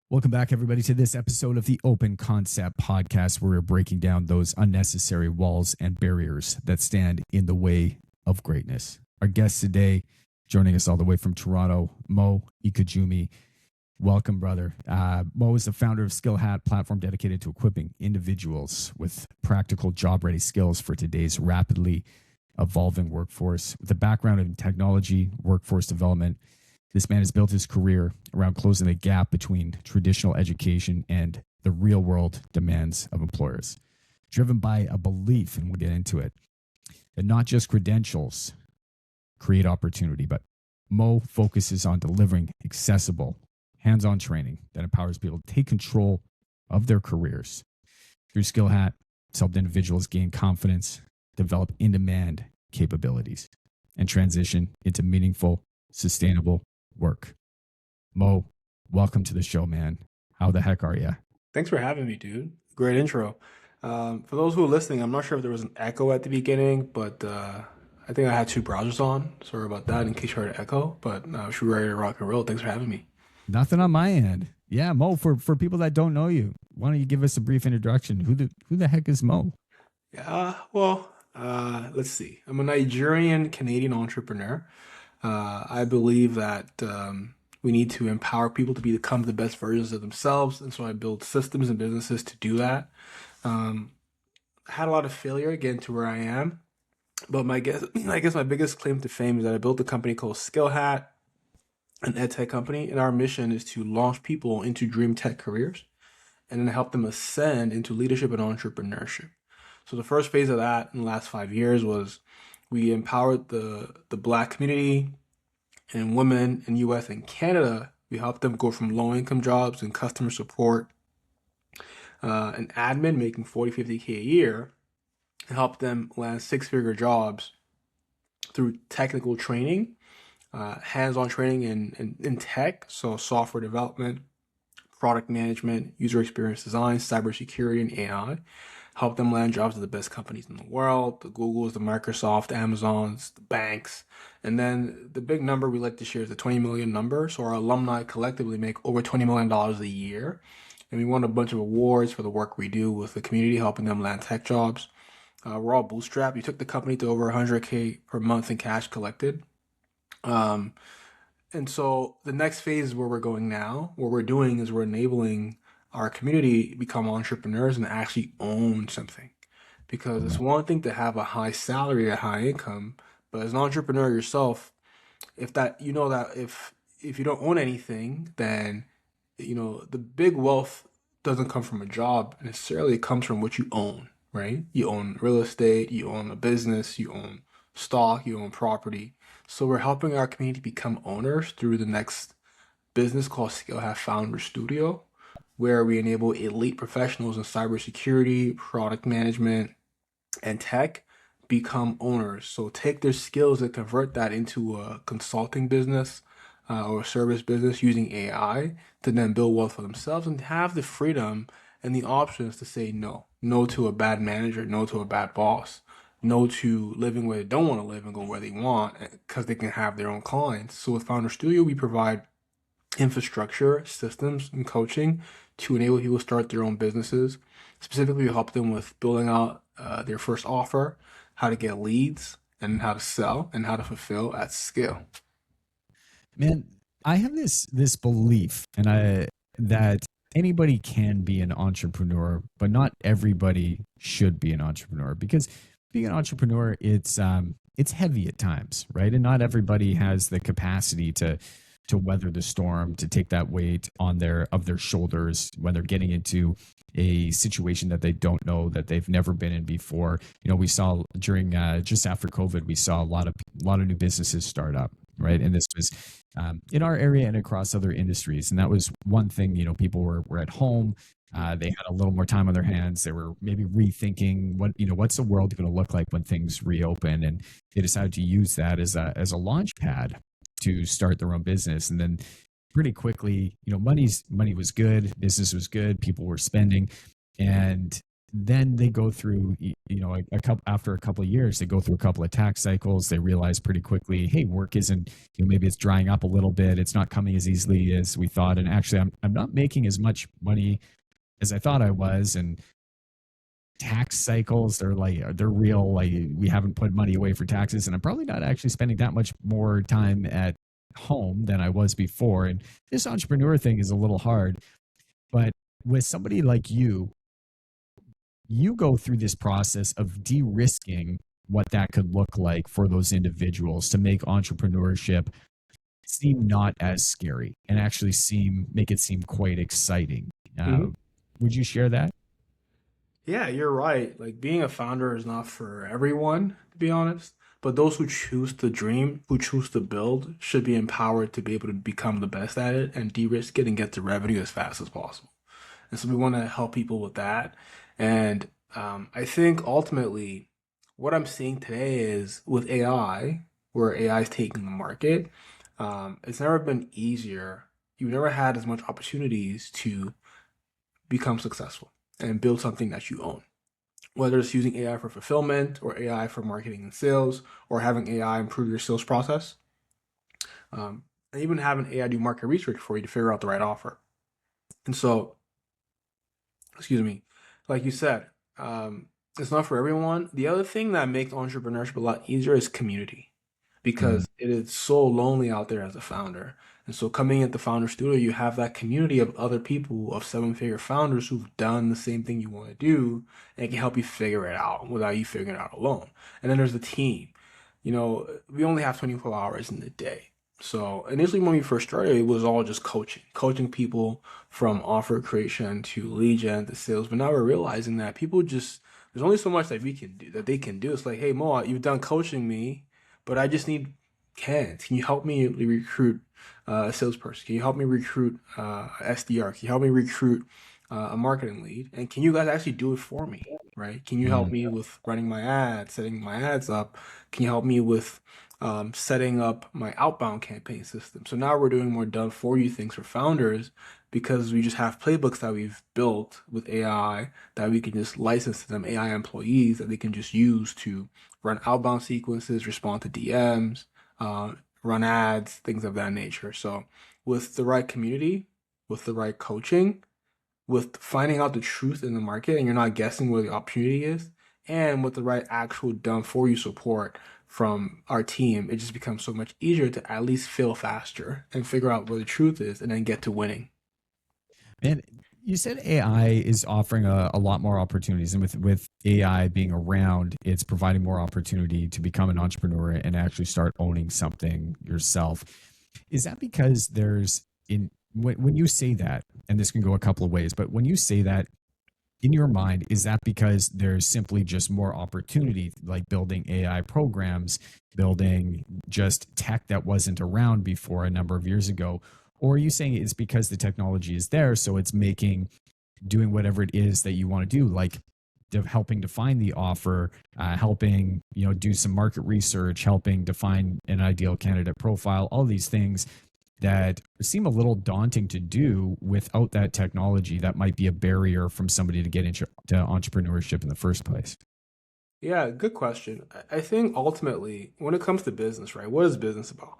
Welcome back, everybody, to this episode of the Open Concept Podcast, where we're breaking down those unnecessary walls and barriers that stand in the way of greatness. Our guest today, joining us all the way from Toronto, Mo Ekujumi. Welcome, brother. Mo is the founder of SkillHat, platform dedicated to equipping individuals with practical job-ready skills for today's rapidly evolving workforce. With a background in technology, workforce development, this man has built his career around closing the gap between traditional education and the real-world demands of employers, driven by a belief, and we'll get into it, that not just credentials create opportunity, but Mo focuses on delivering accessible, hands-on training that empowers people to take control of their careers. Through SkillHat, it's helped individuals gain confidence, develop in-demand capabilities, and transition into meaningful, sustainable work. Mo, welcome to the show, man. How the heck are you? Thanks for having me, dude. Great intro. For those who are listening, I'm not sure if there was an echo at the beginning, but I think I had two browsers on. Sorry about that in case you heard an echo, but should be ready to rock and roll. Thanks for having me. Nothing on my end. Yeah, Mo, for people that don't know you, why don't you give us a brief introduction? Who the heck is Mo? Yeah, let's see. I'm a Nigerian Canadian entrepreneur. I believe that we need to empower people to become the best versions of themselves. And so I build systems and businesses to do that. I had a lot of failure getting to where I am. But I guess my biggest claim to fame is that I built a company called SkillHat, an ed tech company. And our mission is to launch people into dream tech careers and then help them ascend into leadership and entrepreneurship. So the first phase of that in the last 5 years was we empowered the Black community and women in US and Canada. We helped them go from low-income jobs and customer support and admin making 40, 50K a year, and help them land six-figure jobs through technical training, hands-on training in tech, so software development, product management, user experience design, cybersecurity, and AI. Help them land jobs at the best companies in the world, the Googles, the Microsofts, Amazons, the banks. And then the big number we like to share is the 20 million number. So our alumni collectively make over $20 million a year. And we won a bunch of awards for the work we do with the community, helping them land tech jobs. We're all bootstrapped. We took the company to over 100K per month in cash collected. And so the next phase is where we're going now. What we're doing is we're enabling our community become entrepreneurs and actually own something. Because it's one thing to have a high salary, a high income, but as an entrepreneur yourself, if you don't own anything, then the big wealth doesn't come from a job necessarily. It comes from what you own, right? You own real estate, you own a business, you own stock, you own property. So we're helping our community become owners through the next business called SkillHat Founder Studio, where we enable elite professionals in cybersecurity, product management, and tech become owners. So take their skills and convert that into a consulting business or a service business using AI to then build wealth for themselves and have the freedom and the options to say no. No to a bad manager, no to a bad boss, no to living where they don't want to live and go where they want because they can have their own clients. So with Founder Studio, we provide infrastructure, systems, and coaching to enable people to start their own businesses. Specifically, we help them with building out their first offer, how to get leads, and how to sell, and how to fulfill at scale. Man, I have this belief that anybody can be an entrepreneur, but not everybody should be an entrepreneur, because being an entrepreneur, it's heavy at times, right? And not everybody has the capacity to weather the storm, to take that weight of their shoulders when they're getting into a situation that they don't know, that they've never been in before. We saw during just after COVID, we saw a lot of new businesses start up, right? And this was in our area and across other industries. And that was one thing. People were at home. They had a little more time on their hands. They were maybe rethinking what's the world going to look like when things reopen, and they decided to use that as a launch pad to start their own business. And then pretty quickly, money was good, business was good, people were spending, and then they go through, after a couple of years, they go through a couple of tax cycles. They realize pretty quickly, hey, work isn't, maybe it's drying up a little bit. It's not coming as easily as we thought, and actually, I'm not making as much money as I thought I was. And tax cycles, they're real. Like, we haven't put money away for taxes, and I'm probably not actually spending that much more time at home than I was before. And this entrepreneur thing is a little hard, but with somebody like you go through this process of de-risking what that could look like for those individuals to make entrepreneurship seem not as scary and actually make it seem quite exciting. Would you share that? Yeah, you're right. Like, being a founder is not for everyone, to be honest. But those who choose to dream, who choose to build, should be empowered to be able to become the best at it and de-risk it and get the revenue as fast as possible. And so we want to help people with that. And I think ultimately what I'm seeing today is with AI, where AI is taking the market, it's never been easier. You've never had as much opportunities to become successful and build something that you own. Whether it's using AI for fulfillment or AI for marketing and sales, or having AI improve your sales process, and even having AI do market research for you to figure out the right offer. And so, excuse me, like you said, it's not for everyone. The other thing that makes entrepreneurship a lot easier is community, because it is so lonely out there as a founder. And so coming into Founder Studio, you have that community of other people, of seven-figure founders who've done the same thing you want to do, and it can help you figure it out without you figuring it out alone. And then there's the team. We only have 24 hours in the day. So initially when we first started, it was all just coaching people from offer creation to lead gen to sales. But now we're realizing that there's only so much that they can do. It's like, hey, Mo, you've done coaching me, but I just need hands. Can you help me recruit a salesperson? Can you help me recruit a SDR? Can you help me recruit a marketing lead? And can you guys actually do it for me, right? Can you help me with running my ads, setting my ads up? Can you help me with setting up my outbound campaign system? So now we're doing more done for you things for founders, because we just have playbooks that we've built with AI that we can just license to them, AI employees that they can just use to run outbound sequences, respond to DMs, run ads, things of that nature. So with the right community, with the right coaching, with finding out the truth in the market, and you're not guessing where the opportunity is, and with the right actual done for you support from our team, it just becomes so much easier to at least fail faster and figure out where the truth is and then get to winning. And you said AI is offering a lot more opportunities, and with AI being around, it's providing more opportunity to become an entrepreneur and actually start owning something yourself. Is that because when you say that, and this can go a couple of ways, but when you say that, in your mind, is that because there's simply just more opportunity, like building AI programs, building just tech that wasn't around before a number of years ago? Or are you saying it's because the technology is there, so it's doing whatever it is that you want to do, like helping define the offer, helping do some market research, helping define an ideal candidate profile, all these things that seem a little daunting to do without that technology that might be a barrier from somebody to get into entrepreneurship in the first place? Yeah, good question. I think ultimately, when it comes to business, right, what is business about?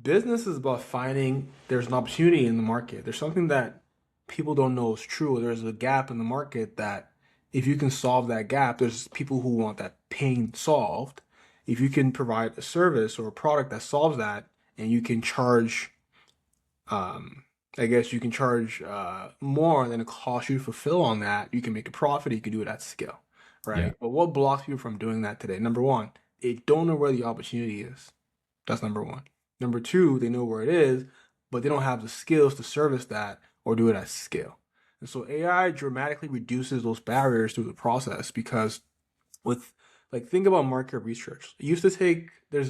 Business is about finding there's an opportunity in the market. There's something that people don't know is true. There's a gap in the market that if you can solve that gap, there's people who want that pain solved. If you can provide a service or a product that solves that, and you can charge, I guess you can charge more than it costs you to fulfill on that, you can make a profit, you can do it at scale, right? Yeah. But what blocks people from doing that today? Number one, they don't know where the opportunity is. That's number one. Number two, they know where it is, but they don't have the skills to service that or do it at scale. And so AI dramatically reduces those barriers through the process because with like think about market research. It used to take there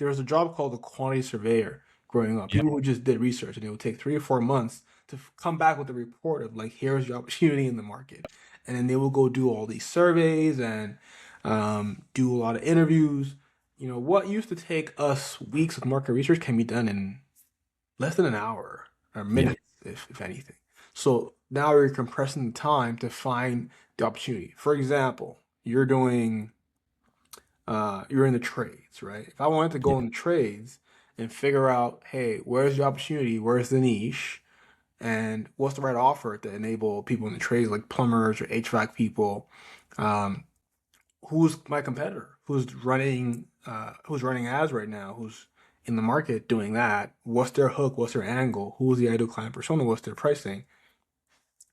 was a job called a quantity surveyor growing up. Yeah. People who just did research and it would take 3 or 4 months to come back with a report of like here's your opportunity in the market, and then they will go do all these surveys and do a lot of interviews. What used to take us weeks of market research can be done in less than an hour or Yeah. minutes, if anything. So now you're compressing the time to find the opportunity. For example, you're in the trades, right? If I wanted to Yeah. go in the trades and figure out, hey, where's the opportunity, where's the niche, and what's the right offer to enable people in the trades like plumbers or HVAC people, um, who's my competitor, who's running ads right now, who's in the market doing that, what's their hook, what's their angle, who's the ideal client persona, what's their pricing.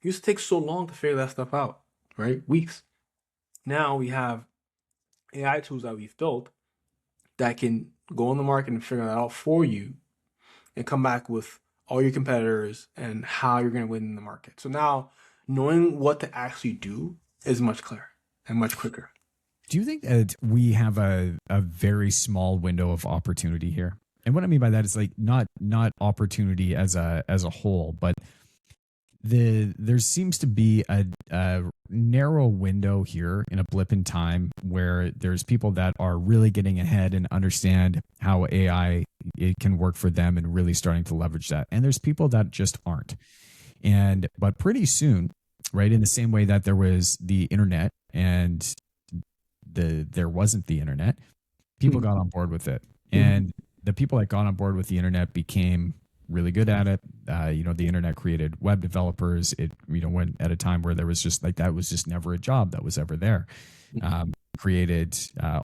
It used to take so long to figure that stuff out, right? Weeks. Now we have AI tools that we've built that can go on the market and figure that out for you and come back with all your competitors and how you're going to win in the market. So now knowing what to actually do is much clearer and much quicker. Do you think that we have a very small window of opportunity here? And what I mean by that is like not opportunity as a whole, but there seems to be a narrow window here in a blip in time where there's people that are really getting ahead and understand how AI it can work for them and really starting to leverage that. And there's people that just aren't. But pretty soon, right, in the same way that there was the internet and there wasn't the internet, people got on board with it. And the people that got on board with the internet became really good at it. The internet created web developers. It, went at a time where there was just like, that was just never a job that was ever there. Created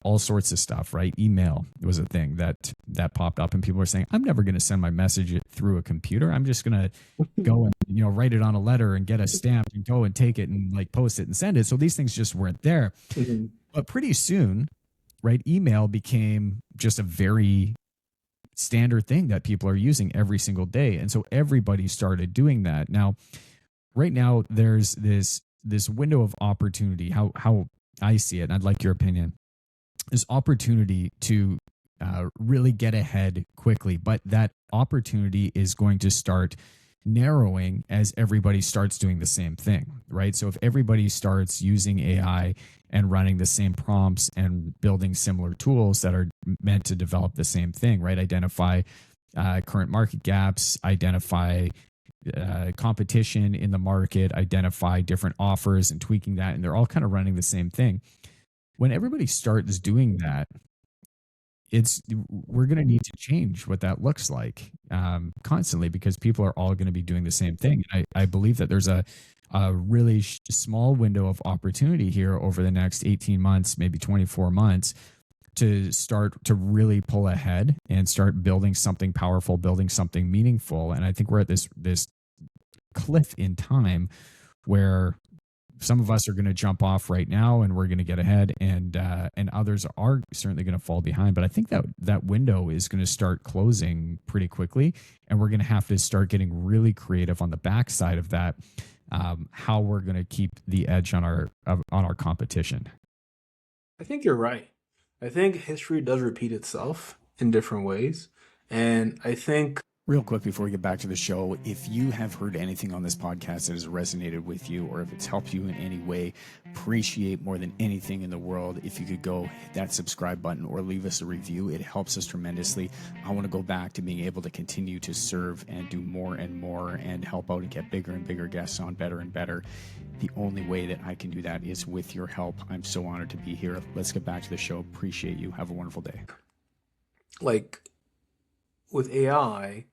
all sorts of stuff, right? Email was a thing that popped up and people were saying, I'm never going to send my message through a computer. I'm just going to go and, write it on a letter and get a stamp and go and take it and like post it and send it. So these things just weren't there. But pretty soon, right, email became just a very standard thing that people are using every single day. And so everybody started doing that. Now, right now, there's this window of opportunity, how I see it, and I'd like your opinion, is opportunity to really get ahead quickly. But that opportunity is going to start narrowing as everybody starts doing the same thing, right? So if everybody starts using AI and running the same prompts and building similar tools that are meant to develop the same thing, right? Identify current market gaps, identify competition in the market, identify different offers and tweaking that. And they're all kind of running the same thing. When everybody starts doing that, we're going to need to change what that looks like constantly because people are all going to be doing the same thing. I believe that there's a really small window of opportunity here over the next 18 months, maybe 24 months, to start to really pull ahead and start building something powerful, building something meaningful. And I think we're at this cliff in time where some of us are going to jump off right now and we're going to get ahead, and others are certainly going to fall behind. But I think that window is going to start closing pretty quickly, and we're going to have to start getting really creative on the backside of that, how we're going to keep the edge on our competition. I think you're right. I think history does repeat itself in different ways. And I think real quick before we get back to the show, if you have heard anything on this podcast that has resonated with you, or if it's helped you in any way, appreciate more than anything in the world if you could go hit that subscribe button or leave us a review. It helps us tremendously. I want to go back to being able to continue to serve and do more and more and help out and get bigger and bigger guests on, better and better. The only way that I can do that is with your help. I'm so honored to be here. Let's get back to the show. Appreciate you. Have a wonderful day. like with AI,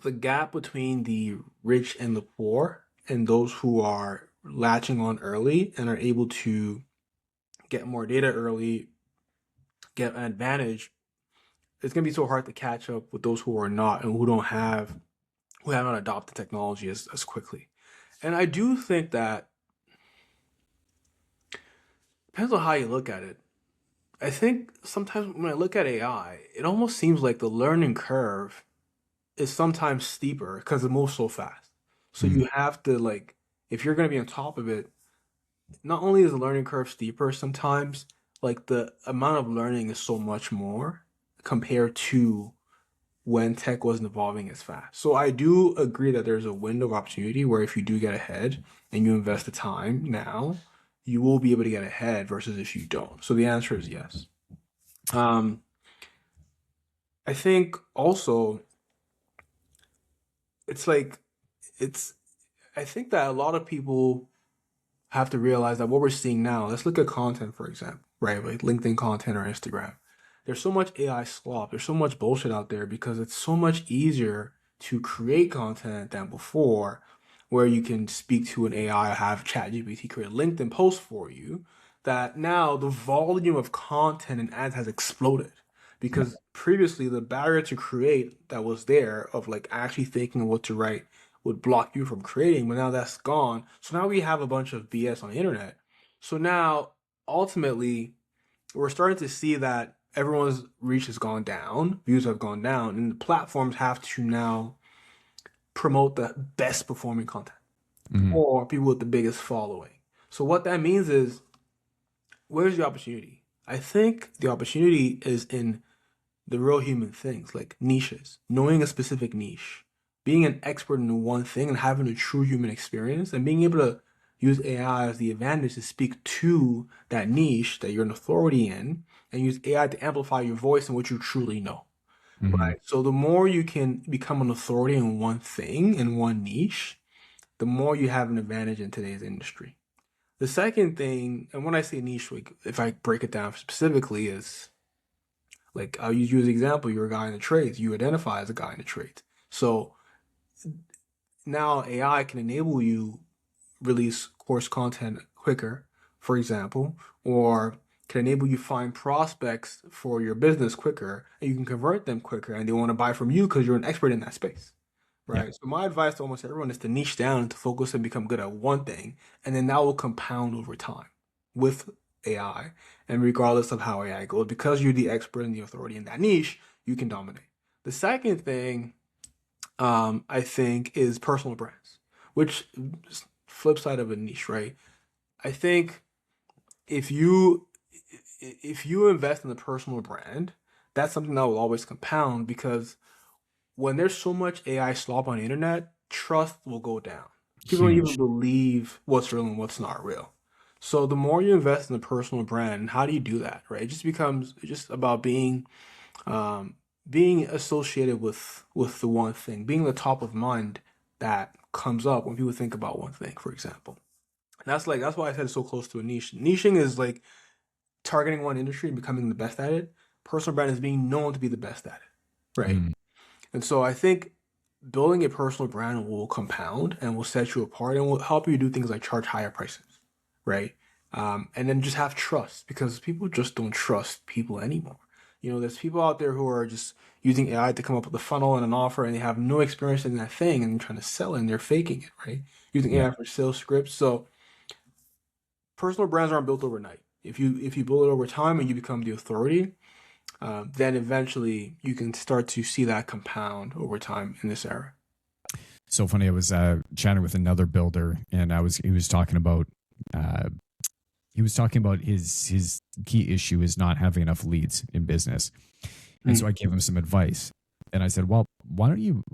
the gap between the rich and the poor and those who are latching on early and are able to get more data early, get an advantage, it's going to be so hard to catch up with those who are not and who have not adopted technology as quickly. And I do think that depends on how you look at it. I think sometimes when I look at AI, it almost seems like the learning curve is sometimes steeper because it moves so fast. So you have to like, if you're going to be on top of it, not only is the learning curve steeper sometimes, like the amount of learning is so much more compared to when tech wasn't evolving as fast. So I do agree that there's a window of opportunity where if you do get ahead and you invest the time now, you will be able to get ahead versus if you don't. So the answer is yes. Um, I think also it's like it's I think that a lot of people have to realize that what we're seeing now, let's look at content, for example, right? Like LinkedIn content or Instagram. There's so much AI slop. There's so much bullshit out there because it's so much easier to create content than before, where you can speak to an AI or have ChatGPT create a LinkedIn post for you, that now the volume of content and ads has exploded. Because previously the barrier to create that was there of like actually thinking of what to write would block you from creating, but now that's gone. So now we have a bunch of BS on the internet. So now ultimately we're starting to see that everyone's reach has gone down, views have gone down, and the platforms have to now promote the best performing content or people with the biggest following. So what that means is, where's the opportunity? I think the opportunity is in the real human things, like niches, knowing a specific niche, being an expert in one thing and having a true human experience, and being able to use AI as the advantage to speak to that niche that you're an authority in, and use AI to amplify your voice and what you truly know. Right. So the more you can become an authority in one thing, in one niche, the more you have an advantage in today's industry. The second thing, and when I say niche, like if I break it down specifically, is like I'll use you as an example. You're a guy in the trades. You identify as a guy in the trades. So now AI can enable you release course content quicker, for example, or can enable you find prospects for your business quicker, and you can convert them quicker, and they want to buy from you because you're an expert in that space, Yeah. right? So my advice to almost everyone is to niche down, to focus and become good at one thing, and then that will compound over time with AI. And regardless of how AI goes, because you're the expert and the authority in that niche, you can dominate. The second thing, I think, is personal brands, which is flip side of a niche, right? I think if you if you invest in a personal brand, that's something that will always compound, because when there's so much AI slop on the internet, trust will go down. People don't even Huge. believe what's real and what's not real. So the more you invest in a personal brand, how do you do that, right? It just becomes just about um, being associated with the one thing, being the top of mind that comes up when people think about one thing, for example. And that's why I said it's so close to a niche. Niching is like targeting one industry and becoming the best at it. Personal brand is being known to be the best at it, right? Mm. And so I think building a personal brand will compound and will set you apart and will help you do things like charge higher prices, right? And then just have trust, because people just don't trust people anymore. You know, there's people out there who are just using AI to come up with a funnel and an offer, and they have no experience in that thing, and they're trying to sell it and they're faking it, right? Using Yeah. AI for sales scripts. So personal brands aren't built overnight. If you build it over time and you become the authority, then eventually you can start to see that compound over time in this era. So funny. I was chatting with another builder, and he was talking about uh, his key issue is not having enough leads in business. And so I gave him some advice, and I said, well, why don't you,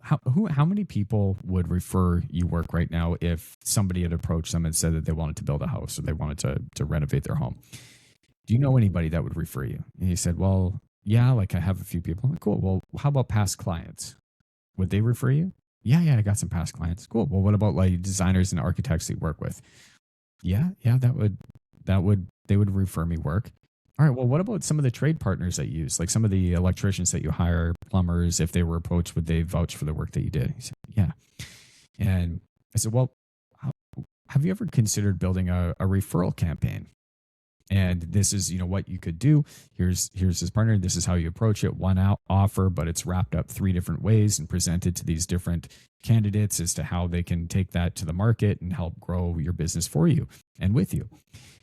how many people would refer you work right now if somebody had approached them and said that they wanted to build a house or they wanted to renovate their home? Do you know anybody that would refer you? And he said, well, yeah, like I have a few people. I'm like, cool. Well, how about past clients? Would they refer you? Yeah, I got some past clients. Cool. Well, what about like designers and architects that you work with? Yeah, they would refer me work. All right. Well, what about some of the trade partners that you use, like some of the electricians that you hire, plumbers? If they were approached, would they vouch for the work that you did? He said, yeah. And I said, well, have you ever considered building a referral campaign? And this is, what you could do. Here's his partner. This is how you approach it. One offer, but it's wrapped up 3 different ways and presented to these different candidates as to how they can take that to the market and help grow your business for you and with you.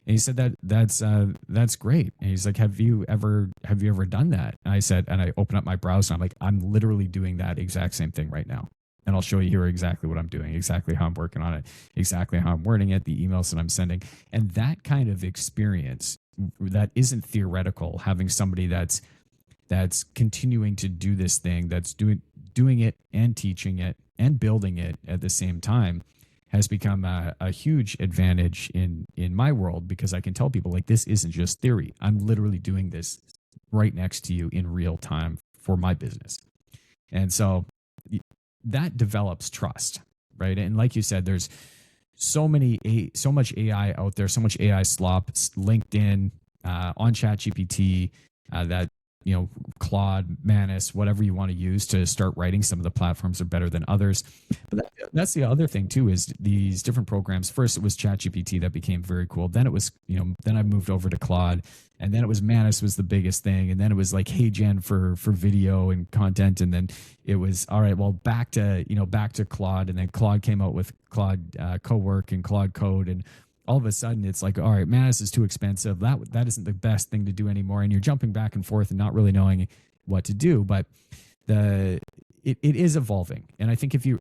And he said that's great. And he's like, have you ever done that? And I said, and I open up my browser. And I'm like, I'm literally doing that exact same thing right now. and I'll show you here exactly what I'm doing, exactly how I'm working on it, exactly how I'm wording it, the emails that I'm sending. And that kind of experience that isn't theoretical, having somebody that's continuing to do this thing, that's doing it and teaching it and building it at the same time, has become a huge advantage in my world, because I can tell people, like, this isn't just theory. I'm literally doing this right next to you in real time for my business. And so that develops trust, right? And like you said, there's so much AI out there, so much AI slop, LinkedIn, on ChatGPT, that, Claude, Manus, whatever you want to use to start writing. Some of the platforms are better than others. But that's the other thing too, is these different programs. First, it was ChatGPT that became very cool. Then it was, then I moved over to Claude, and then it was Manus was the biggest thing. And then it was like HeyGen for video and content. And then it was, all right, well, back to Claude. And then Claude came out with Claude Cowork and Claude Code. And all of a sudden it's like, all right, Manus is too expensive. That isn't the best thing to do anymore. And you're jumping back and forth and not really knowing what to do. But it is evolving. And I think if you're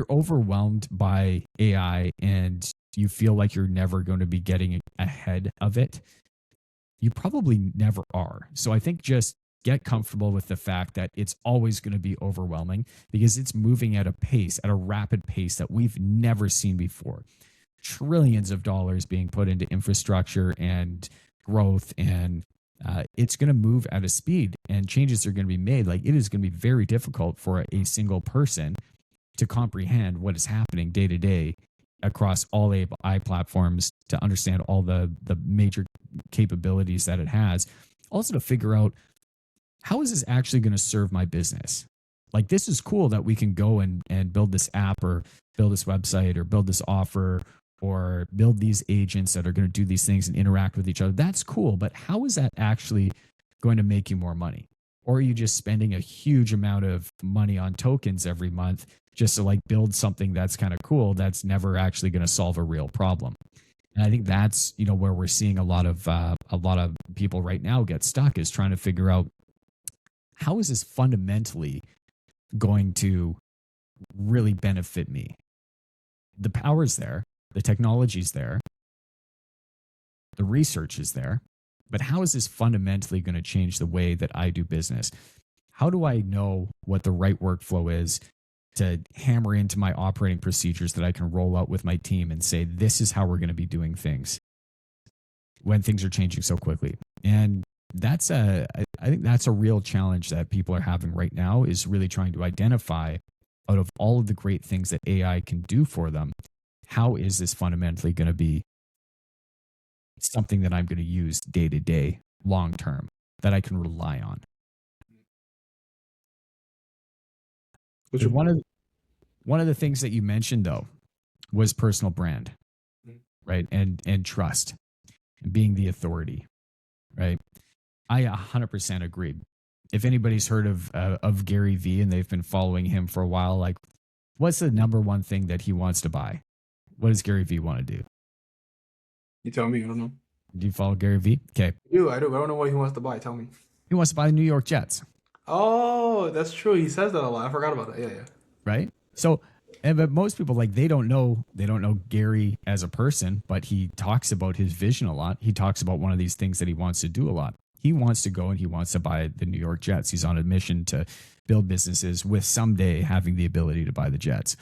overwhelmed by AI and you feel like you're never going to be getting ahead of it, you probably never are. So I think just get comfortable with the fact that it's always going to be overwhelming, because it's moving at a rapid pace that we've never seen before. Trillions of dollars being put into infrastructure and growth, and it's going to move at a speed, and changes are going to be made. Like, it is going to be very difficult for a single person to comprehend what is happening day to day across all AI platforms, to understand all the major capabilities that it has. Also, to figure out, how is this actually going to serve my business? Like, this is cool that we can go and build this app, or build this website, or build this offer, or build these agents that are going to do these things and interact with each other. That's cool. But how is that actually going to make you more money? Or are you just spending a huge amount of money on tokens every month just to, like, build something that's kind of cool, that's never actually going to solve a real problem? And I think that's, where we're seeing a lot of people right now get stuck, is trying to figure out, how is this fundamentally going to really benefit me? The power's there, the technology's there, the research is there, but how is this fundamentally going to change the way that I do business? How do I know what the right workflow is to hammer into my operating procedures that I can roll out with my team and say, this is how we're going to be doing things when things are changing so quickly? And I think that's a real challenge that people are having right now, is really trying to identify, out of all of the great things that AI can do for them, how is this fundamentally going to be something that I'm going to use day to day, long term, that I can rely on? One of the things that you mentioned, though, was personal brand, right? And trust, and being the authority, right? I 100% agree. If anybody's heard of Gary Vee and they've been following him for a while, like, what's the number one thing that he wants to buy? What does Gary Vee want to do? You tell me. I don't know. Do you follow Gary Vee? Okay. I do. I don't know what he wants to buy. Tell me. He wants to buy the New York Jets. Oh, that's true. He says that a lot. I forgot about that. Yeah. Right? So, but most people, like, they don't know Gary as a person, but he talks about his vision a lot. He talks about one of these things that he wants to do a lot. He wants to go and he wants to buy the New York Jets. He's on a mission to build businesses with someday having the ability to buy the Jets.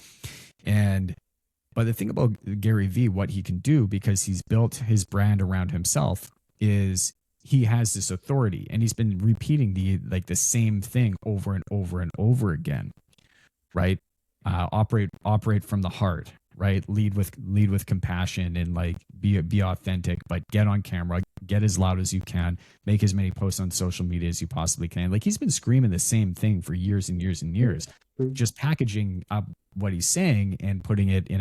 But the thing about Gary Vee, what he can do, because he's built his brand around himself, is he has this authority, and he's been repeating the same thing over and over and over again, right? Operate from the heart, right? Lead with compassion, and, like, be authentic, but get on camera, get as loud as you can, make as many posts on social media as you possibly can. Like, he's been screaming the same thing for years and years and years, just packaging up what he's saying and putting it in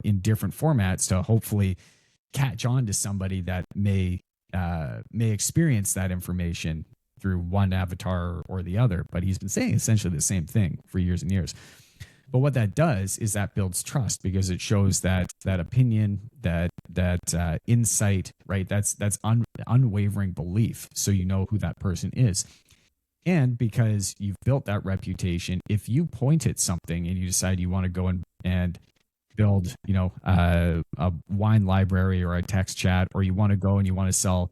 in different formats to hopefully catch on to somebody that may experience that information through one avatar or the other. But he's been saying essentially the same thing for years and years. But what that does is that builds trust, because it shows that opinion, that insight, right? That's unwavering belief. So you know who that person is. And because you've built that reputation, if you point at something and you decide you want to go and build, a wine library or a text chat, or you want to go and you want to sell,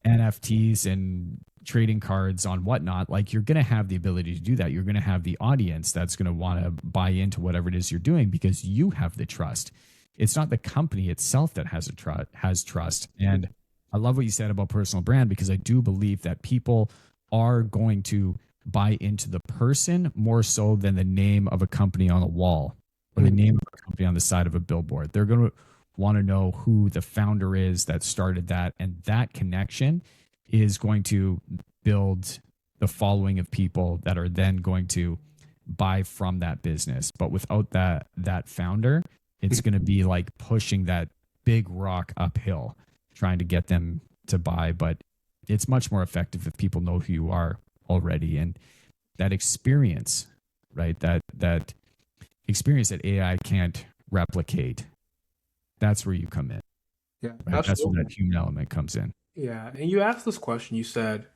NFTs and trading cards on whatnot, like, you're going to have the ability to do that. You're going to have the audience that's going to want to buy into whatever it is you're doing because you have the trust. It's not the company itself that has trust. And I love what you said about personal brand, because I do believe that people are going to buy into the person more so than the name of a company on a wall or the name of a company on the side of a billboard. They're going to want to know who the founder is that started that. And that connection is going to build the following of people that are then going to buy from that business. But without that founder, it's going to be like pushing that big rock uphill, trying to get them to buy. But it's much more effective if people know who you are already. And that experience, right? That experience that AI can't replicate, that's where you come in. Yeah, right? That's where that human element comes in. Yeah. And you asked this question, you said,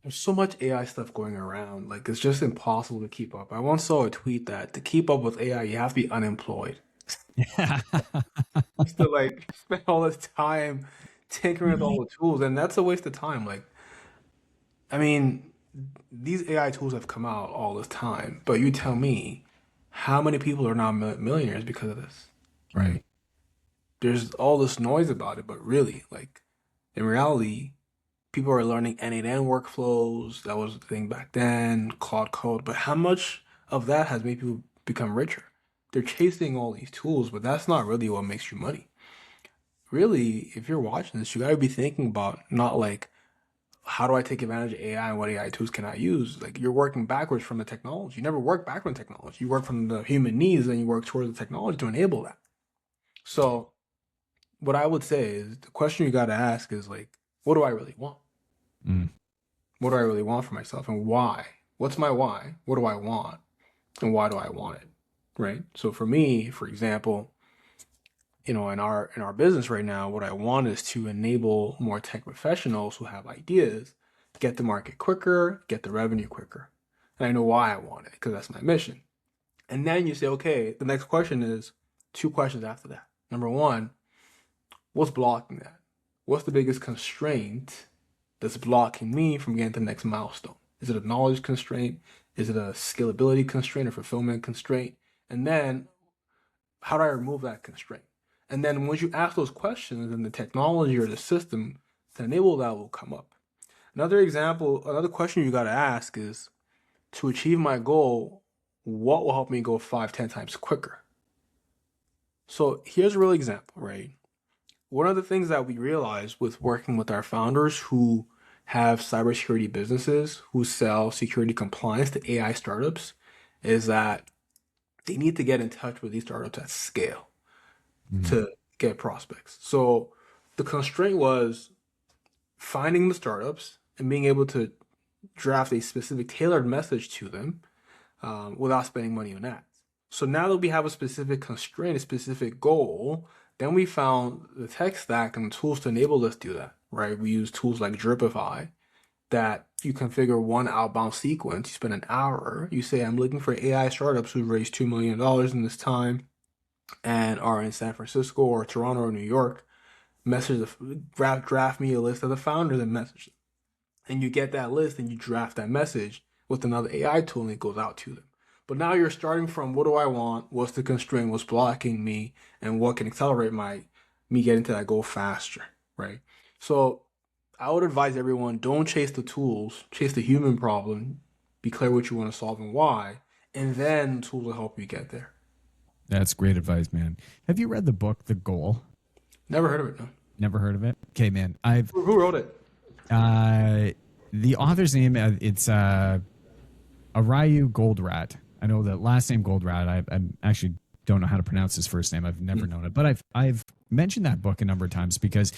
there's so much AI stuff going around. Like, it's just impossible to keep up. I once saw a tweet that to keep up with AI, you have to be unemployed. Just to like spend all this time tinkering with all the tools, and that's a waste of time. Like, I mean, these AI tools have come out all this time, but you tell me how many people are now millionaires because of this, right? There's all this noise about it, but really, like, in reality, people are learning end-to-end workflows. That was the thing back then, Claude Code. But how much of that has made people become richer? They're chasing all these tools, but that's not really what makes you money. Really, if you're watching this, you got to be thinking about not like, how do I take advantage of AI and what AI tools can I use? Like, you're working backwards from the technology. You never work back from technology. You work from the human needs and you work towards the technology to enable that. So what I would say is the question you got to ask is like, what do I really want? What do I really want for myself, and why? What's my why? What do I want? And why do I want it? Right? So for me, for example, in our business right now, what I want is to enable more tech professionals who have ideas, get to market quicker, get the revenue quicker. And I know why I want it, because that's my mission. And then you say, okay, the next question is 2 questions after that. Number 1, what's blocking that? What's the biggest constraint that's blocking me from getting to the next milestone? Is it a knowledge constraint? Is it a scalability constraint or fulfillment constraint? And then how do I remove that constraint? And then once you ask those questions, then the technology or the system to enable that will come up. Another question you got to ask is, to achieve my goal, what will help me go 5-10 times quicker? So here's a real example, right? One of the things that we realized with working with our founders who have cybersecurity businesses who sell security compliance to AI startups is that they need to get in touch with these startups at scale to get prospects. So the constraint was finding the startups and being able to draft a specific tailored message to them without spending money on ads. So now that we have a specific constraint, a specific goal, then we found the tech stack and the tools to enable us to do that, right? We use tools like Dripify that you configure one outbound sequence. You spend an hour. You say, I'm looking for AI startups who've raised $2 million in this time and are in San Francisco or Toronto or New York. Draft me a list of the founders and message them. And you get that list and you draft that message with another AI tool and it goes out to them. But now you're starting from, what do I want? What's the constraint? What's blocking me? And what can accelerate me getting to that goal faster, right? So I would advise everyone, don't chase the tools, chase the human problem, be clear what you want to solve and why, and then tools will help you get there. That's great advice, man. Have you read the book, The Goal? Never heard of it, no. Never heard of it? Okay, man. Who wrote it? The author's name, it's Arayu Goldratt. I know the last name Goldratt. I actually don't know how to pronounce his first name. I've never known it, but I've mentioned that book a number of times because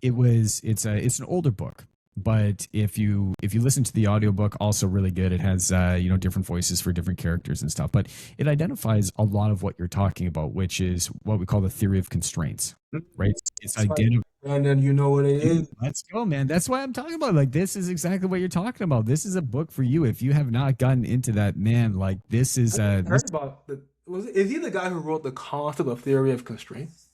it's an older book. But if you listen to the audiobook, also really good. It has different voices for different characters and stuff. But it identifies a lot of what you're talking about, which is what we call the theory of constraints, right? It's and then you know what it Dude, is. let's go, man. That's why I'm talking about. Like, this is exactly what you're talking about. This is a book for you. If you have not gotten into that, man, like this is I this heard about the is he the guy who wrote the concept of theory of constraints?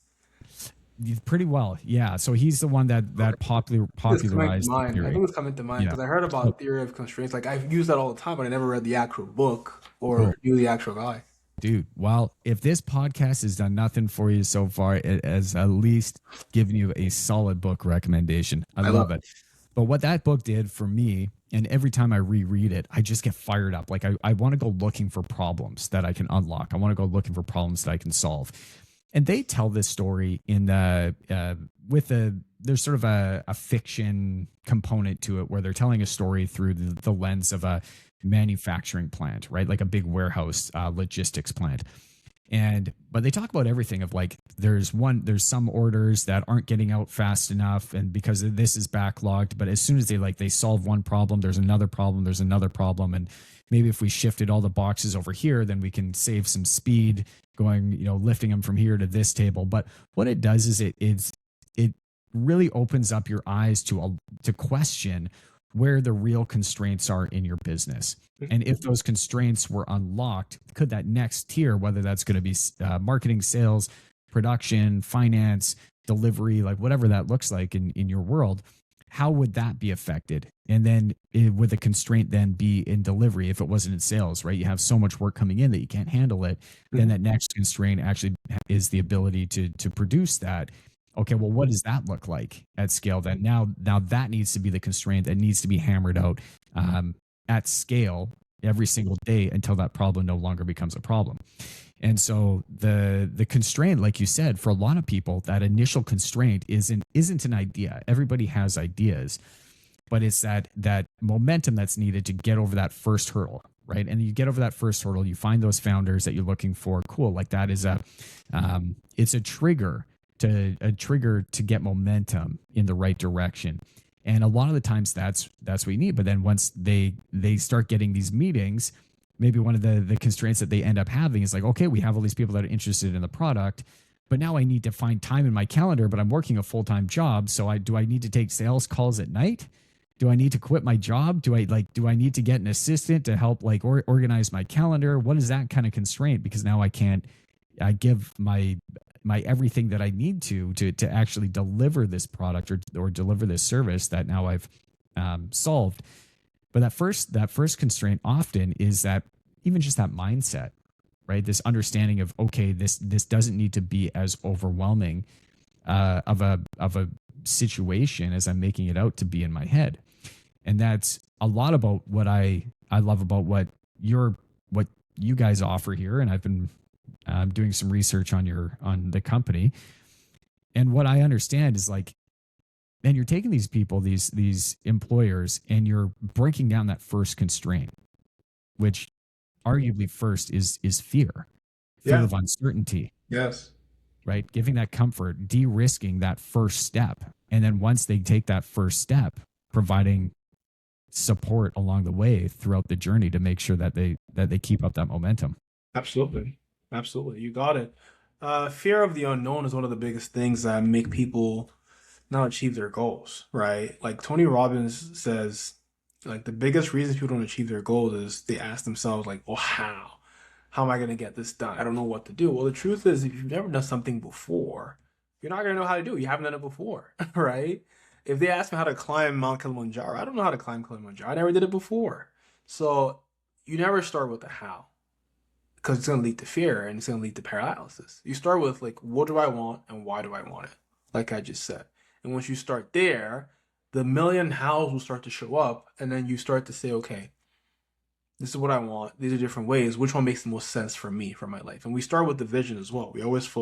pretty well. Yeah. So he's the one that This coming to popularized the mind. I theory. think it's coming to mind Yeah. because I heard So about theory of constraints. Like I've used that all the time, but I never read the actual book cool. or knew the actual guy. Dude, well, if this podcast has done nothing for you so far, it has at least given you a solid book recommendation. I I love love. it. But what that book did for me, and every time I reread it, I just get fired up. Like I want to go looking for problems that I can unlock. I want to go looking for problems that I can solve. And they tell this story in the with a there's sort of a fiction component to it where they're telling a story through the lens of a manufacturing plant, right? Like a big warehouse logistics plant. And but they talk about everything of like there's some orders that aren't getting out fast enough and because of this is backlogged, but as soon as they solve one problem, there's another problem, and maybe if we shifted all the boxes over here, then we can save some speed going, lifting them from here to this table. But what it does is it really opens up your eyes to question where the real constraints are in your business. And if those constraints were unlocked, could that next tier, whether that's going to be marketing, sales, production, finance, delivery, like whatever that looks like in your world, how would that be affected? And then would the constraint then be in delivery if it wasn't in sales, right? You have so much work coming in that you can't handle it. Then that next constraint actually is the ability to produce that. Okay, well, what does that look like at scale then? Now that needs to be the constraint that needs to be hammered out at scale every single day until that problem no longer becomes a problem. And so the constraint, like you said, for a lot of people, that initial constraint isn't an idea. Everybody has ideas, but it's that momentum that's needed to get over that first hurdle, right? And you get over that first hurdle, you find those founders that you're looking for. Cool, like that is it's a trigger to get momentum in the right direction. And a lot of the times that's what you need. But then once they start getting these meetings, maybe one of the constraints that they end up having is like, okay, we have all these people that are interested in the product, but now I need to find time in my calendar, but I'm working a full-time job. So do I need to take sales calls at night? Do I need to quit my job? Do I need to get an assistant to help organize my calendar? What is that kind of constraint? Because now I give my everything that I need to actually deliver this product or deliver this service that now I've solved. But that first constraint often is that even just that mindset, right? This understanding of, okay, this doesn't need to be as overwhelming of a situation as I'm making it out to be in my head. And that's a lot about what I love about what you guys offer here. And I've been doing some research on the company, and what I understand is like, man, you're taking these people, these employers, and you're breaking down that first constraint, which arguably first is fear Yeah. of uncertainty, Yes. right? Giving that comfort, de-risking that first step, and then once they take that first step, providing support along the way throughout the journey to make sure that they keep up that momentum. Absolutely. Absolutely. You got it. Fear of the unknown is one of the biggest things that make people not achieve their goals, right? Like Tony Robbins says, like the biggest reason people don't achieve their goals is they ask themselves, like, well, how? How am I going to get this done? I don't know what to do. Well, the truth is, if you've never done something before, you're not going to know how to do it. You haven't done it before, right? If they ask me how to climb Mount Kilimanjaro, I don't know how to climb Kilimanjaro. I never did it before. So you never start with the how, because it's going to lead to fear and it's going to lead to paralysis. You start with like, what do I want and why do I want it? Like I just said. And once you start there, the million hows will start to show up, and then you start to say, okay, this is what I want. These are different ways. Which one makes the most sense for me, for my life? And we start with the vision as well. We always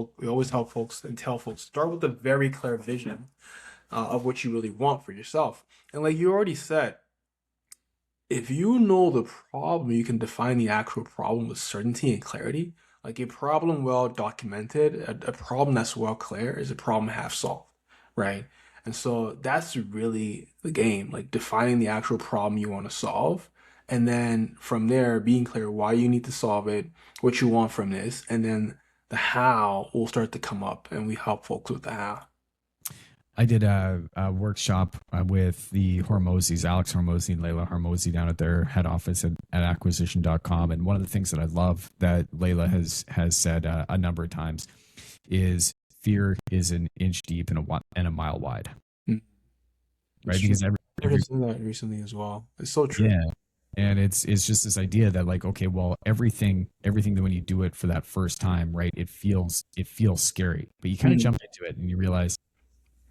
help folks and tell folks, start with a very clear vision of what you really want for yourself. And like you already said, if you know the problem, you can define the actual problem with certainty and clarity. Like a problem well documented, a problem that's well clear is a problem half solved, right? And so that's really the game, like defining the actual problem you want to solve. And then from there, being clear why you need to solve it, what you want from this, and then the how will start to come up, and we help folks with the how. I did a workshop with the Hormozis, Alex Hormozi and Layla Hormozi down at their head office at acquisition.com. And one of the things that I love that Layla has said a number of times is fear is an inch deep and a mile wide, Mm, it's right? true. Because I've every seen that recently as well. It's so true. yeah. And it's just this idea that like, okay, well, everything that when you do it for that first time, right, it feels scary. But you kind of Mm, jump into it and you realize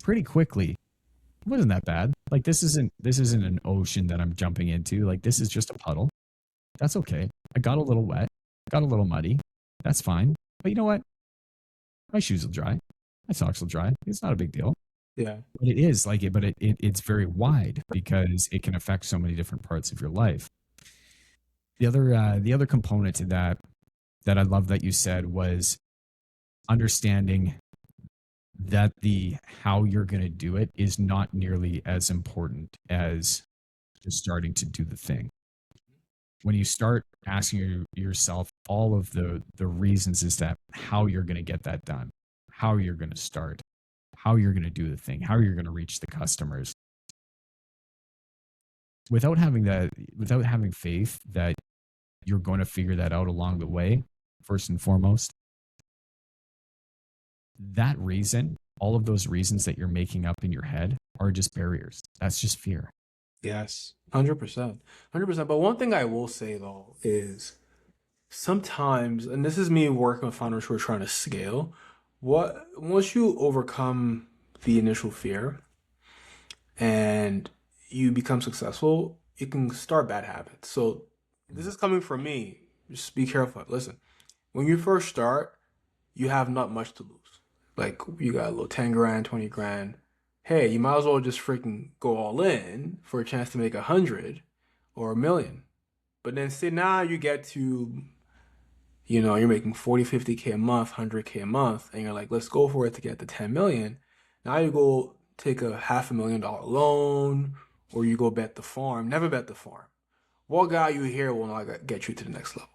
pretty quickly it wasn't that bad. Like this isn't an ocean that I'm jumping into. Like this is just a puddle. That's okay. I got a little wet, got a little muddy. That's fine. But you know what? My shoes will dry. My socks will dry. It's not a big deal. yeah. But it is like it, but it's very wide because it can affect so many different parts of your life. The other component to that I love that you said was understanding that the how you're going to do it is not nearly as important as just starting to do the thing. When you start asking yourself all of the reasons as to how you're going to get that done, how you're going to start, how you're going to do the thing, how you're going to reach the customers, without having faith that you're going to figure that out along the way, first and foremost, that reason, all of those reasons that you're making up in your head are just barriers. That's just fear. Yes. 100%. 100%. But one thing I will say though is sometimes, and this is me working with founders who are trying to scale, once you overcome the initial fear and you become successful, you can start bad habits. So this is coming from me. Just be careful. Listen, when you first start, you have not much to lose. Like you got a little 10 grand, 20 grand. Hey, you might as well just freaking go all in for a chance to make 100 or 1 million. But then say now you get to, you're making 40, 50K a month, 100K a month, and you're like, let's go for it to get to 10 million. Now you go take a $500,000 loan, or you go bet the farm. Never bet the farm. What got you here will not get you to the next level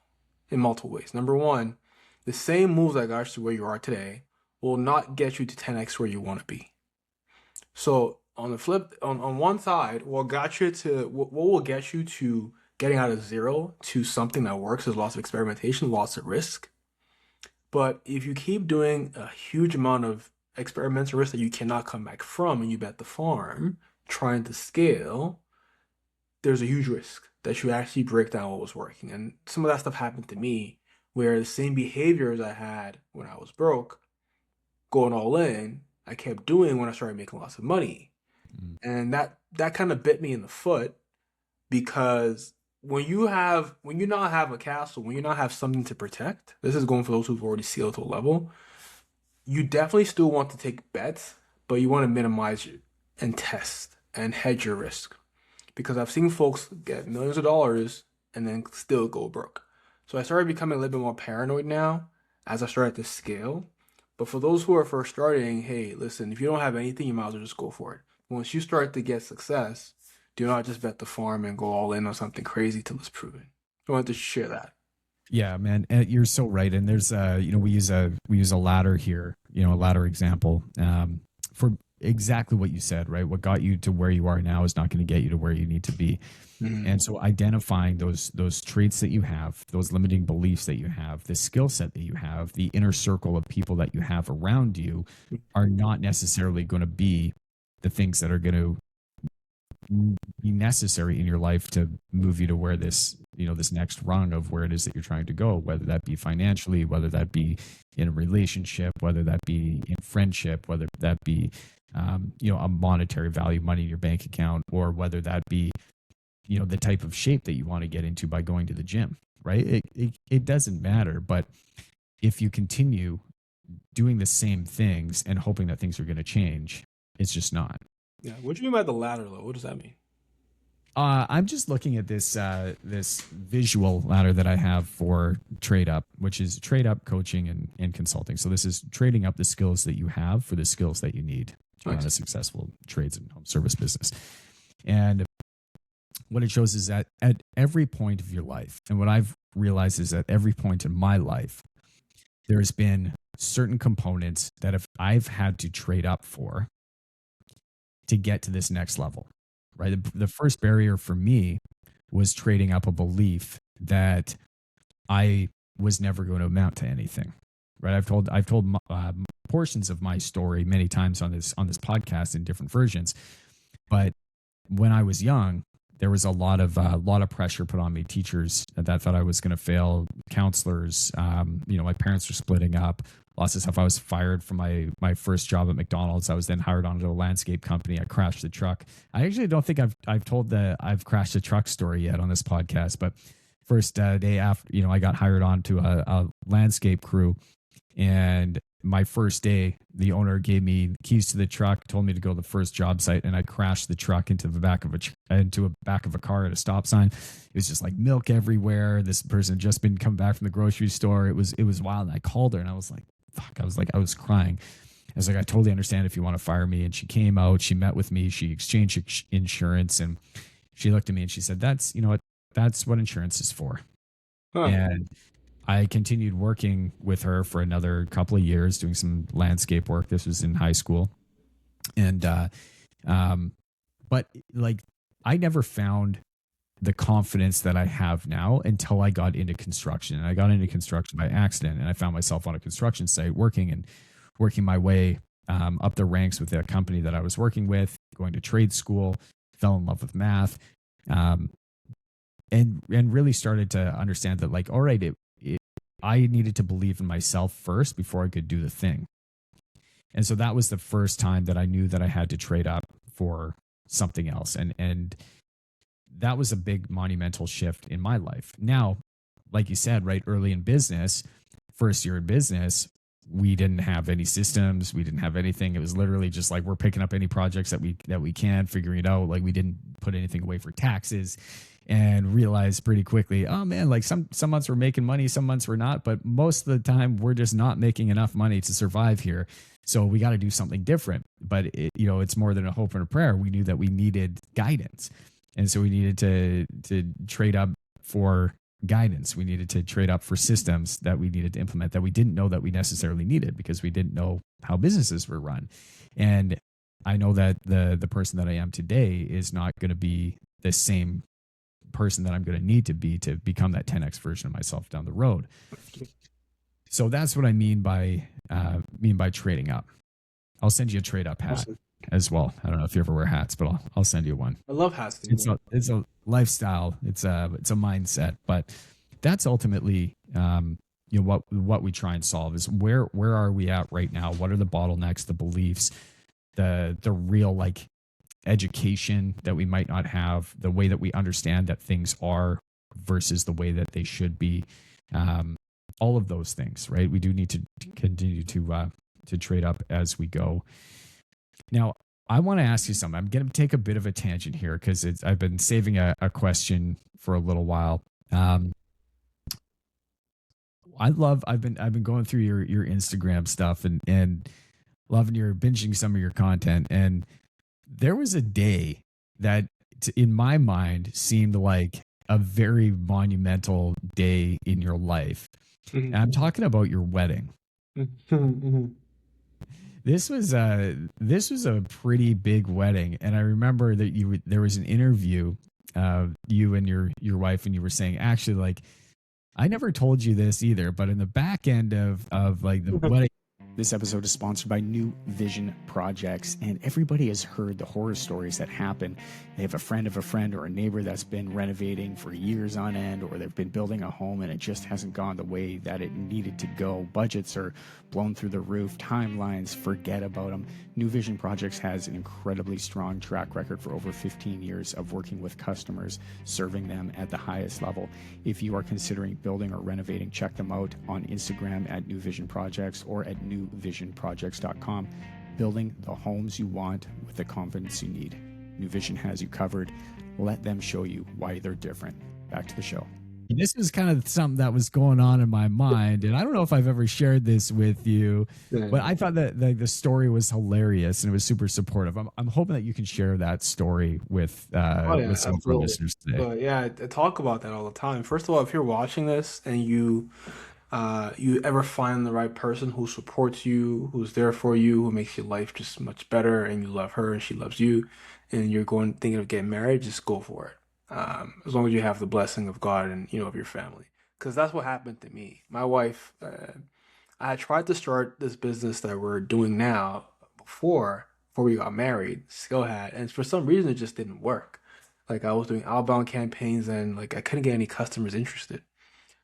in multiple ways. Number one, the same moves that got you to where you are today will not get you to 10x where you want to be. So on the flip, on one side, what will get you to getting out of zero to something that works is lots of experimentation, lots of risk. But if you keep doing a huge amount of experiments or risk that you cannot come back from and you bet the farm trying to scale, there's a huge risk that you actually break down what was working. And some of that stuff happened to me where the same behaviors I had when I was broke, going all in, I kept doing when I started making lots of money. Mm. And that kind of bit me in the foot because when you not have a castle, when you not have something to protect, this is going for those who've already scaled to a level, you definitely still want to take bets, but you want to minimize and test and hedge your risk. Because I've seen folks get millions of dollars and then still go broke. So I started becoming a little bit more paranoid now as I started to scale. But for those who are first starting, hey, listen, if you don't have anything, you might as well just go for it. Once you start to get success, do not just bet the farm and go all in on something crazy till it's proven. I wanted to share that. Yeah, man, and you're so right. And there's we use a ladder here, a ladder example for exactly what you said, right? What got you to where you are now is not going to get you to where you need to be. Mm-hmm. And so identifying those traits that you have, those limiting beliefs that you have, the skill set that you have, the inner circle of people that you have around you are not necessarily going to be the things that are going to be necessary in your life to move you to where this next rung of where it is that you're trying to go, whether that be financially, whether that be in a relationship, whether that be in friendship, whether that be a monetary value, money in your bank account, or whether that be the type of shape that you want to get into by going to the gym, right? It doesn't matter. But if you continue doing the same things and hoping that things are going to change, it's just not. Yeah. What do you mean by the ladder, though? What does that mean? I'm just looking at this visual ladder that I have for Trade Up, which is Trade Up coaching and consulting. So this is trading up the skills that you have for the skills that you need to run a successful trades and home service business. And what it shows is that at every point of your life, and what I've realized is at every point in my life, there's been certain components that if I've had to trade up for, to get to this next level, right? The first barrier for me was trading up a belief that I was never going to amount to anything, right? I've told portions of my story many times on this podcast in different versions, but when I was young, there was a lot of pressure put on me. Teachers that thought I was going to fail, counselors, my parents were splitting up, lots of stuff. I was fired from my first job at McDonald's. I was then hired onto a landscape company. I crashed the truck. I actually don't think I've told the I've crashed the truck story yet on this podcast, but first day after, I got hired onto a landscape crew, and my first day, the owner gave me keys to the truck, told me to go to the first job site, and I crashed the truck into the back of a car at a stop sign. It was just like milk everywhere. This person had just been coming back from the grocery store. It was wild. And I called her and I was like, fuck, I was crying. I was like, I totally understand if you want to fire me. And she came out, she met with me, she exchanged insurance, and she looked at me and she said, that's what insurance is for. Huh. And I continued working with her for another couple of years, doing some landscape work. This was in high school. And, but like, I never found the confidence that I have now until I got into construction. And I got into construction by accident, and I found myself on a construction site working my way up the ranks with the company that I was working with, going to trade school, fell in love with math, and really started to understand that, like, all right, I needed to believe in myself first before I could do the thing. And so that was the first time that I knew that I had to trade up for something else. And that was a big monumental shift in my life. Now, like you said, right, early in business, first year in business, we didn't have any systems. We didn't have anything. It was literally just like, we're picking up any projects that we can, figuring it out. Like, we didn't put anything away for taxes, and realized pretty quickly, oh man, like some months we're making money, some months we're not, but most of the time we're just not making enough money to survive here. So we got to do something different. But it's more than a hope and a prayer. We knew that we needed guidance. And so we needed to trade up for guidance. We needed to trade up for systems that we needed to implement that we didn't know that we necessarily needed, because we didn't know how businesses were run. And I know that the person that I am today is not going to be the same person that I'm going to need to be to become that 10x version of myself down the road. So that's what I mean by trading up. I'll send you a trade up hat as well. I don't know if you ever wear hats, but I'll send you one. I love hats. It's a lifestyle. It's a mindset, but that's ultimately what we try and solve is where are we at right now? What are the bottlenecks, the beliefs, the real like education that we might not have, the way that we understand that things are versus the way that they should be, all of those things, right? We do need to continue to trade up as we go. Now, I want to ask you something. I'm going to take a bit of a tangent here because I've been saving a question for a little while. I've been going through your Instagram stuff and loving binging some of your content, and there was a day that in my mind seemed like a very monumental day in your life. Mm-hmm. And I'm talking about your wedding. Mm-hmm. This was a pretty big wedding. And I remember that there was an interview, you and your wife, and you were saying, actually, like, I never told you this either, but in the back end of like the wedding. This episode is sponsored by New Vision Projects, and everybody has heard the horror stories that happen. They have a friend of a friend or a neighbor that's been renovating for years on end, or they've been building a home and it just hasn't gone the way that it needed to go. Budgets are blown through the roof, timelines, forget about them. New Vision Projects has an incredibly strong track record for over 15 years of working with customers, serving them at the highest level. If you are considering building or renovating, check them out on Instagram at New Vision Projects or at newvisionprojects.com. Building the homes you want with the confidence you need. New Vision has you covered. Let them show you why they're different. Back to the show. This is kind of something that was going on in my mind, and I don't know if I've ever shared this with you, but I thought that the story was hilarious and it was super supportive. I'm hoping that you can share that story with some of our listeners today. Yeah, I talk about that all the time. First of all, if you're watching this and you you ever find the right person who supports you, who's there for you, who makes your life just much better, and you love her and she loves you, and you're going thinking of getting married, just go for it. As long as you have the blessing of God and of your family, because that's what happened to me. My wife, I had tried to start this business that we're doing now before we got married, still had, and for some reason it just didn't work. Like I was doing outbound campaigns and like I couldn't get any customers interested.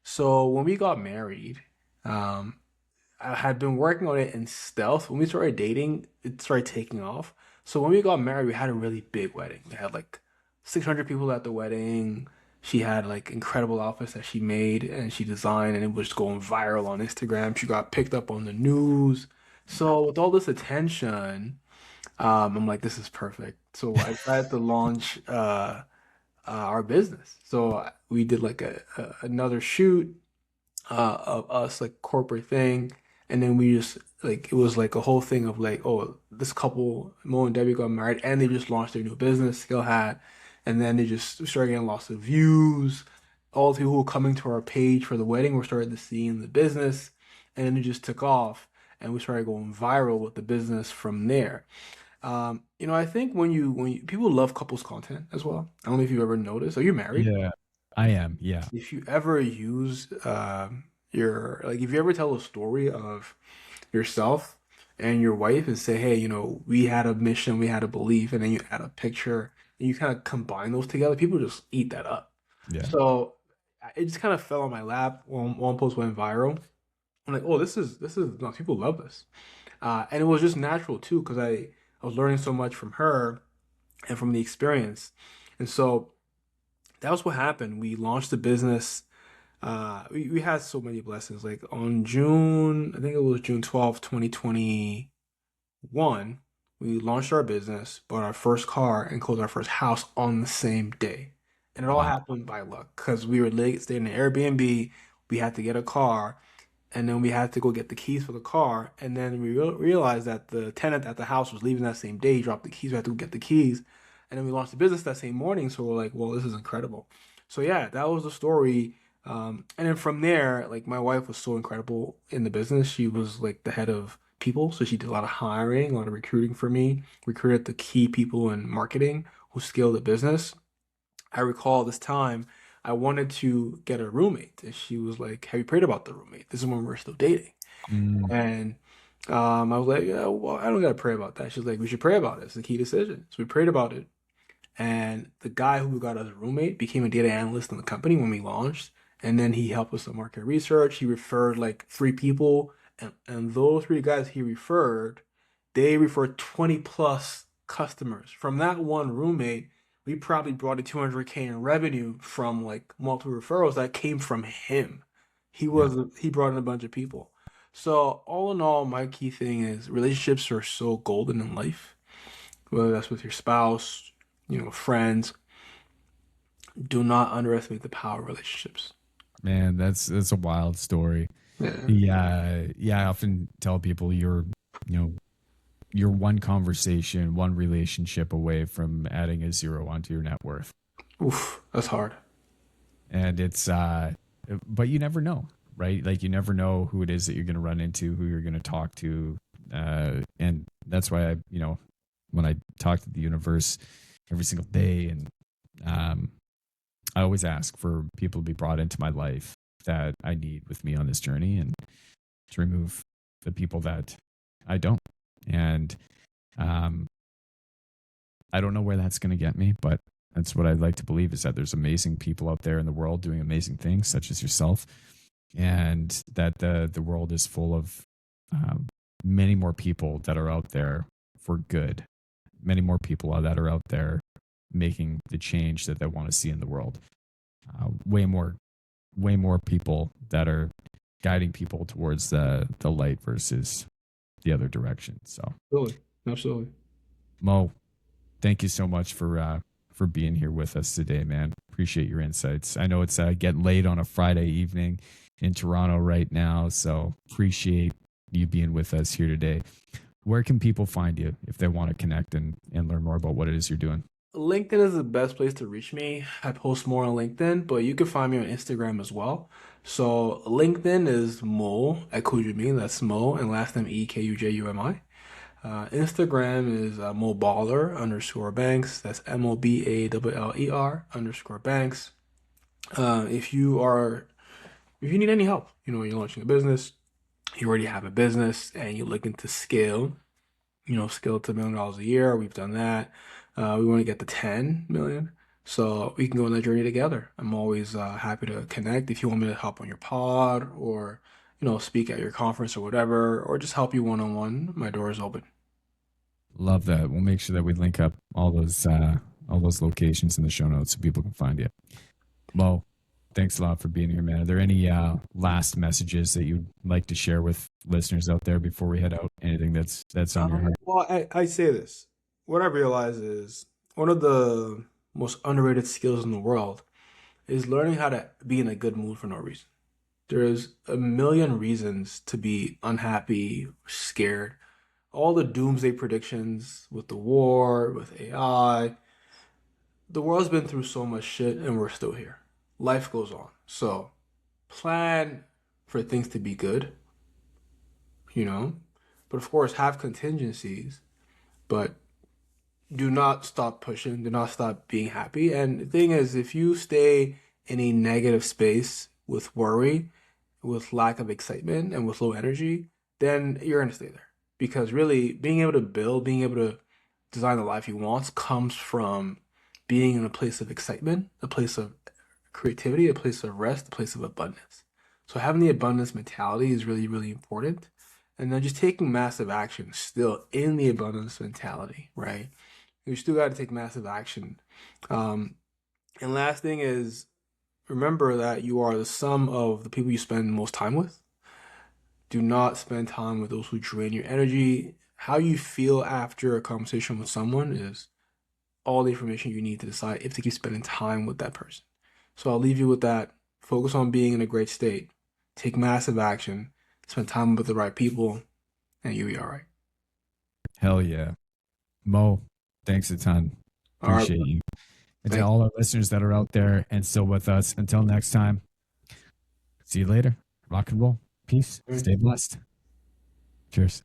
So when we got married, um, I had been working on it in stealth. When we started dating, it started taking off. So when we got married, we had a really big wedding. We had like 600 people at the wedding. She had like incredible outfits that she made and she designed, and it was going viral on Instagram. She got picked up on the news. So with all this attention, I'm like, this is perfect. So I decided to launch our business. So we did like another shoot of us like corporate thing, and then we just like it was like a whole thing of like, oh, this couple Mo and Debbie got married and they just launched their new business, Skill Hat, and then they just started getting lots of views. All the people who were coming to our page for the wedding were started to see in the business, and then it just took off, and we started going viral with the business from there. I think when you people love couples content as well. I don't know if you've ever noticed. Are you married? Yeah, I am. Yeah. If you ever use your like if you ever tell a story of yourself and your wife and say, hey, we had a mission, we had a belief, and then you add a picture and you kind of combine those together, people just eat that up. Yeah. So it just kind of fell on my lap when one post went viral. I'm like, oh, this is no, people love this. And it was just natural too, because I was learning so much from her and from the experience. And so that was what happened. We launched the business. We had so many blessings. Like on June, I think it was June 12th, 2021, we launched our business, bought our first car, and closed our first house on the same day. And it all Wow. happened by luck because we were late staying in an Airbnb. We had to get a car, and then we had to go get the keys for the car. And then we realized that the tenant at the house was leaving that same day. He dropped the keys. We had to go get the keys. And then we launched the business that same morning. So we're like, well, this is incredible. So yeah, that was the story. And then from there, like my wife was so incredible in the business. She was like the head of people. So she did a lot of hiring, a lot of recruiting for me, recruited the key people in marketing who scaled the business. I recall this time I wanted to get a roommate, and she was like, "Have you prayed about the roommate?" This is when we were still dating, Mm, and I was like, "Yeah, well, I don't gotta pray about that." She's like, "We should pray about it. It's the key decision." So we prayed about it, and the guy who we got as a roommate became a data analyst in the company when we launched, and then he helped us with market research. He referred like three people, and those three guys he referred, they referred 20 plus customers. From that one roommate, we probably brought in 200K in revenue from like multiple referrals that came from him. yeah. He brought in a bunch of people. So all in all, my key thing is relationships are so golden in life, whether that's with your spouse, friends. Do not underestimate the power of relationships. Man, that's a wild story. Yeah. Yeah, yeah. I often tell people you know, you're one conversation, one relationship away from adding a zero onto your net worth. Oof, that's hard. And it's but you never know, right? Like you never know who it is that you're going to run into, who you're going to talk to. And that's why when I talk to the universe every single day, and um, I always ask for people to be brought into my life that I need with me on this journey, and to remove the people that I don't. And um, I don't know where that's going to get me, but that's what I'd like to believe, is that there's amazing people out there in the world doing amazing things, such as yourself, and that the world is full of um, many more people that are out there for good, many more people that are out there making the change that they want to see in the world. Way more people that are guiding people towards the light versus the other direction. So, Absolutely. Absolutely. Mo, thank you so much for being here with us today, man. Appreciate your insights. I know it's getting late on a Friday evening in Toronto right now, so appreciate you being with us here today. Where can people find you if they want to connect and learn more about what it is you're doing? LinkedIn is the best place to reach me. I post more on LinkedIn, but you can find me on Instagram as well. So LinkedIn is Mo Ekujumi, that's Mo, and last name Ekujumi. Instagram is moballer underscore banks. That's MOBALLER underscore banks. If you are, if you need any help, you're launching a business, you already have a business, and you're looking to scale, scale to $1 million a year. We've done that. We want to get to 10 million. So we can go on that journey together. I'm always happy to connect if you want me to help on your pod or, speak at your conference or whatever, or just help you one-on-one. My door is open. Love that. We'll make sure that we link up all those locations in the show notes so people can find you. Mo, thanks a lot for being here, man. Are there any last messages that you'd like to share with listeners out there before we head out? Anything that's on your heart? Well, I say this. What I realize is one of the most underrated skills in the world is learning how to be in a good mood for no reason. There's a million reasons to be unhappy, scared. All the doomsday predictions with the war, with AI. The world's been through so much shit and we're still here. Life goes on. So plan for things to be good, you know, but of course have contingencies, but do not stop pushing, do not stop being happy. And the thing is, if you stay in a negative space with worry, with lack of excitement, and with low energy, then you're going to stay there. Because really, being able to build, being able to design the life you want comes from being in a place of excitement, a place of creativity, a place of rest, a place of abundance. So having the abundance mentality is really, really important. And then just taking massive action still in the abundance mentality, right? You still got to take massive action. And last thing is remember that you are the sum of the people you spend the most time with. Do not spend time with those who drain your energy. How you feel after a conversation with someone is all the information you need to decide if to keep spending time with that person. So I'll leave you with that. Focus on being in a great state. Take massive action. Spend time with the right people, and you'll be all right. Hell yeah. Mo, thanks a ton. All right. Appreciate you. And to Thank all our listeners that are out there and still with us, until next time, see you later. Rock and roll. Peace. you. Stay blessed. Cheers.